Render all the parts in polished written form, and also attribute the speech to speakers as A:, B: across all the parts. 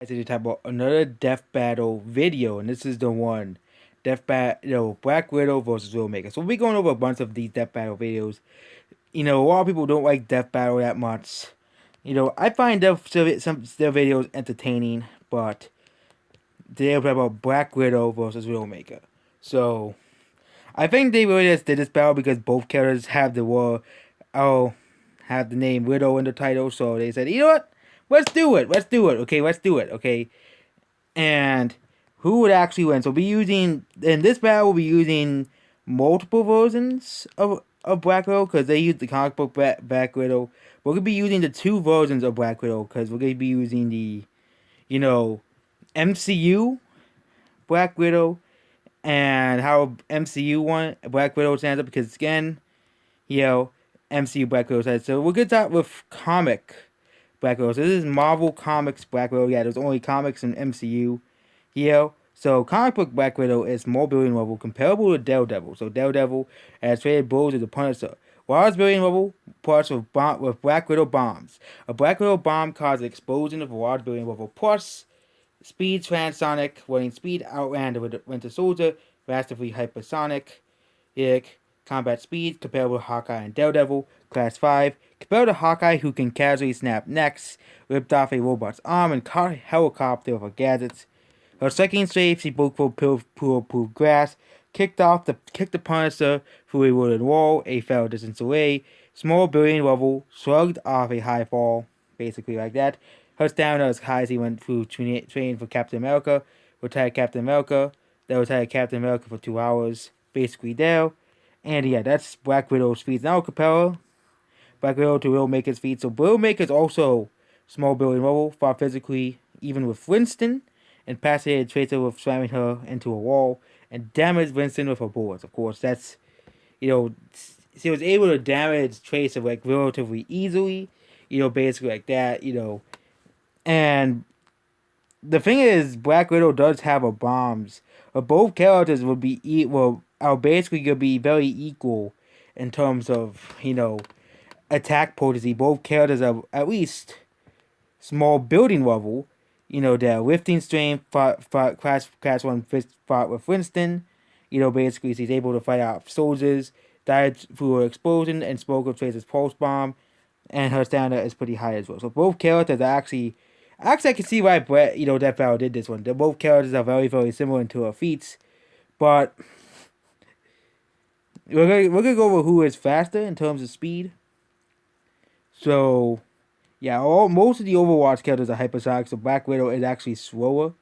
A: I said to talk about another death battle video, and this is the one. Black Widow versus Widowmaker. So we'll be going over a bunch of these death battle videos. A lot of people don't like death battle that much. I find some their videos entertaining, but today we'll talk about Black Widow versus Widowmaker. So I think they really just did this battle because both characters have have the name Widow in the title. So they said, you know what? Let's do it. Let's do it. Okay, let's do it. Okay. And who would actually win? So we'll be using in this battle. We'll be using multiple versions of Black Widow because they use the comic book Black Widow. We're gonna be using the two versions of Black Widow because we're gonna be using the you know MCU Black Widow and how MCU one Black Widow stands up because again, you know MCU Black Widow says so. We're gonna start with comic Black Widow. So this is Marvel Comics Black Widow. Yeah, there's only comics in MCU. So comic book Black Widow is more building level comparable to Daredevil. So Daredevil has traded blows with the Punisher. Large building level parts with Black Widow bombs. A Black Widow bomb causes explosion of a large building level plus speed transonic, running speed outlander with the Winter Soldier, massively hypersonic, combat speed comparable to Hawkeye and Daredevil, class 5, compared to Hawkeye who can casually snap necks, ripped off a robot's arm and caught a helicopter with her gadgets. Her second strafe, she broke through grass, kicked the Punisher through a wooden wall, a fell distance away, small building level, shrugged off a high fall, basically like that. Her stamina as high as he went through training for Captain America, retired Captain America, that retired Captain America for 2 hours, basically there. And yeah, that's Black Widow's feats. Now compare Black Widow to Widowmaker's feats. So Widowmaker's also small building level, fought physically even with Winston, and fascinated Tracer with slamming her into a wall, and damaged Winston with her bullets. Of course, that's, she was able to damage Tracer like relatively easily, basically like that, And the thing is, Black Widow does have her bombs, but both characters are basically gonna be very equal in terms of attack potency. Both characters are at least small building level. Their lifting strength class 1 fist fought with Winston. Basically she's able to fight out soldiers, died through her explosion, and spoke of Tracer's pulse bomb, and her stamina is pretty high as well. So both characters are actually I can see why Brett, Death Battle did this one. They're both characters are very, very similar to her feats, but we're gonna go over who is faster in terms of speed. So yeah, most of the Overwatch characters are hypersonic, so Black Widow is actually slower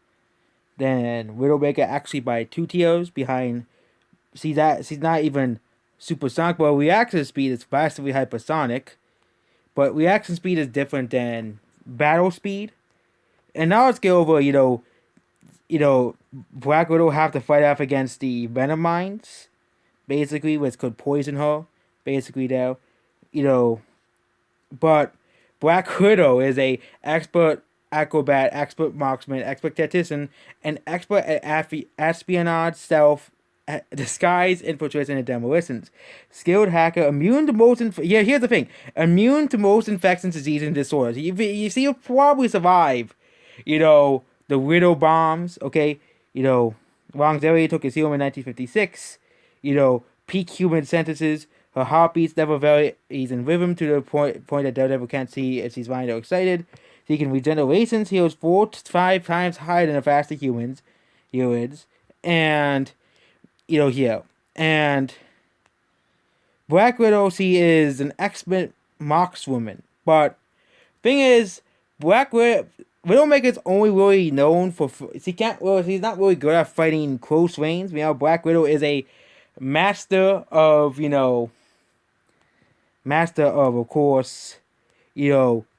A: than Widowmaker, actually by 2 tiers behind. She's not even supersonic, but reaction speed is vastly hypersonic. But reaction speed is different than battle speed. And now let's go over, Black Widow have to fight off against the Venom mines, basically, which could poison her, basically there, you know, but Black Widow is a expert acrobat, expert marksman, expert tactician, and expert at espionage, stealth, disguise, infiltration, and demolitions. Skilled hacker, immune to most. Here's the thing: immune to most infections, diseases, and disorders. You see, you'll probably survive. The Widow bombs. Okay, Longevity took his helium in 1956. Peak human sentences. Her heartbeats never vary. He's in rhythm to the point that Daredevil can't see if she's violent or excited. He can regeneration. He was 4 to 5 times higher than the faster humans. And here. And Black Widow, she is an expert markswoman. But thing is, Black Widow Widowmaker's only really known for she's not really good at fighting close range. Black Widow is a master of of course,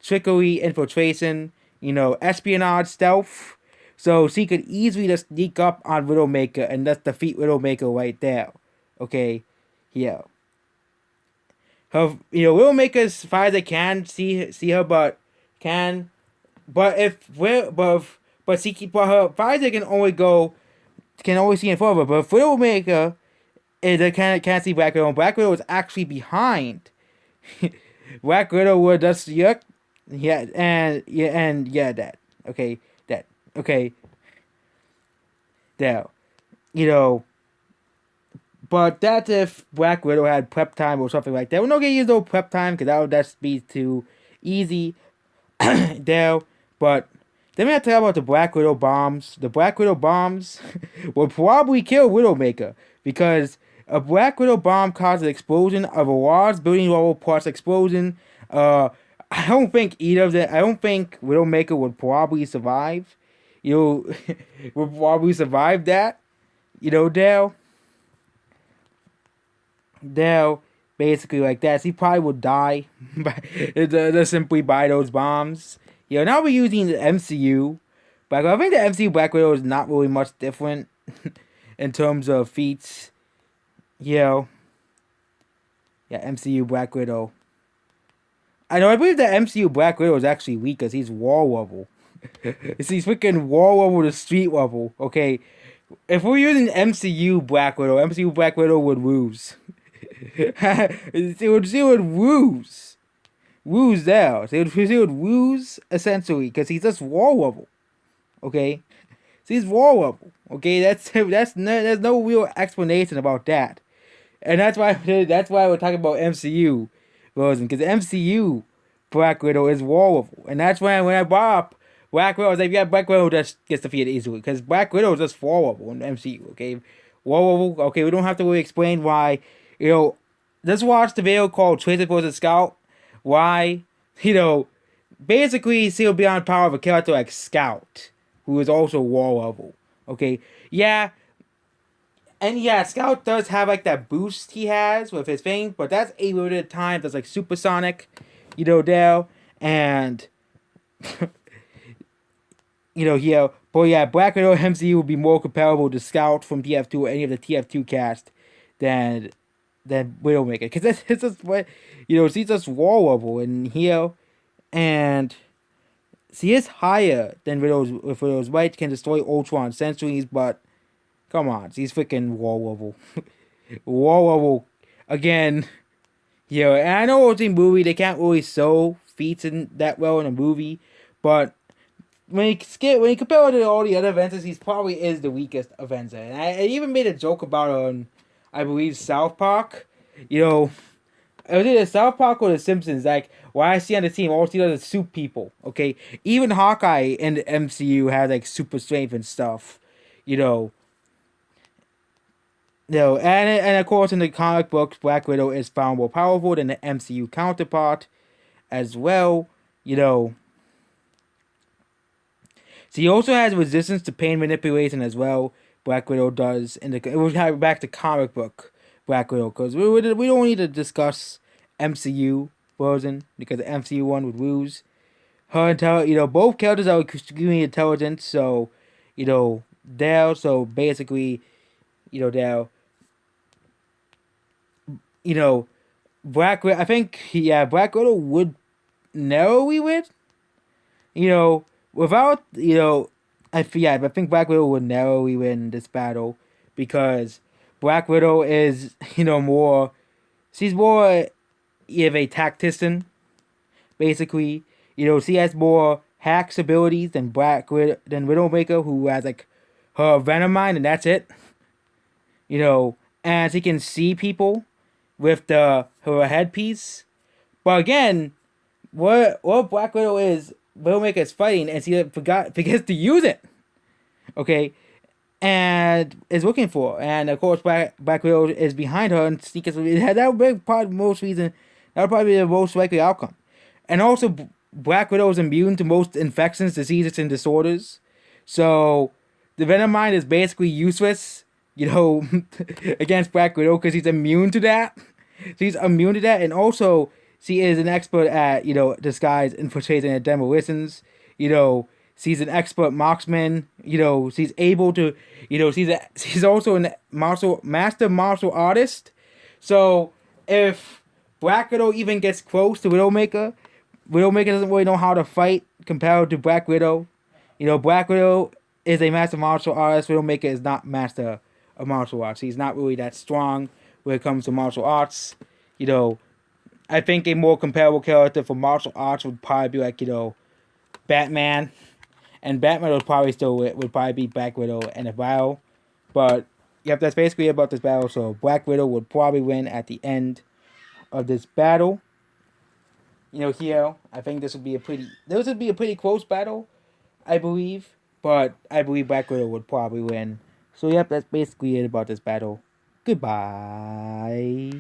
A: trickery, infiltration, espionage, stealth. So she could easily just sneak up on Widowmaker and just defeat Widowmaker right there. Okay, yeah. Her, Widowmaker as far as I can see her, but her visor can only see in front of her. But if Widowmaker can't see Black Widow, and Black Widow is actually behind. Black Widow would just that. Okay, that. Okay, there. You know, but that's if Black Widow had prep time or something like that. We're not gonna use no prep time because that would just be too easy. There, but then we have to talk about the Black Widow bombs. The Black Widow bombs will probably kill Widowmaker because a Black Widow bomb causes an explosion of a large building level plus explosion. I don't think either of them. I don't think Widowmaker would probably survive. You know, would probably survive that. You know, Dale. Dale, basically like that. So he probably would die simply by those bombs. You know, now we're using the MCU. But I think the MCU Black Widow is not really much different in terms of feats. You know, yeah, MCU Black Widow. I know, I believe the MCU Black Widow is actually weak because he's wall level. He's freaking wall level to street level. Okay, if we're using MCU Black Widow, MCU Black Widow would lose. She would lose. Lose there. She would lose essentially because he's just wall level. Okay? So he's wall level. Okay, there's no real explanation about that. And that's why we're talking about MCU version, because MCU Black Widow is wall level. And that's when I brought up Black Widow, I was like, yeah, Black Widow just gets defeated easily. Because Black Widow is just wall level in the MCU, okay? Wall level, okay, we don't have to really explain why, you know, just watch the video called Tracer vs. Scout. Why, basically she'll be on power of a character like Scout, who is also wall level. Okay, yeah, and yeah, Scout does have like that boost he has with his thing, but that's a limited time. That's like supersonic, Dale, and yeah, but yeah, Black Widow MCU would be more comparable to Scout from TF2 or any of the TF2 cast than Widowmaker, because it's just what she's just wall level and and she is higher than Widow's White can destroy Ultron sentries, but come on, she's freaking wall level, wall level again. And I know it's a movie; they can't really show feats in that well in a movie, but when you compare it to all the other Avengers, he probably is the weakest Avenger. And I even made a joke about it on, I believe, South Park. It was either South Park or The Simpsons. Like, when I see on the team, all she does is soup people. Okay, even Hawkeye in the MCU has like super strength and stuff. And of course in the comic books, Black Widow is far more powerful than the MCU counterpart, as well. She also has resistance to pain manipulation as well. Black Widow does we'll have back to comic book Black Widow, because we don't need to discuss MCU version because the MCU one would lose. Both characters are extremely intelligent, so Dale. So basically, Dale. Black Widow. I think Black Widow would narrowly win. Without I think Black Widow would narrowly win this battle because Black Widow is more. She's more of a tactician, basically. She has more hacks abilities than Widowmaker, who has like her Venom Mind and that's it. And she can see people with her headpiece. But again, what Black Widow is, Widowmaker is fighting, and she forgets to use it. Okay, and is looking for, and of course Black Widow is behind her and sneaks. That would be probably the most reason. That would probably be the most likely outcome. And also, Black Widow is immune to most infections, diseases, and disorders. So the Venom Mind is basically useless, against Black Widow because he's immune to that. She's immune to that, and also she is an expert at disguise, infiltrating, and demolitions. She's an expert marksman. She's able to. She's also a master martial artist. So if Black Widow even gets close to Widowmaker, Widowmaker doesn't really know how to fight compared to Black Widow. Black Widow is a master martial artist. Widowmaker is not master of martial arts. He's not really that strong when it comes to martial arts. I think a more comparable character for martial arts would probably be like, Batman. and Batman would probably beat Black Widow in a battle. But yep, that's basically about this battle. So Black Widow would probably win at the end of this battle. Here I think this would be a pretty close battle, I believe. But I believe Black Widow would probably win. So yep, that's basically it about this battle. Goodbye.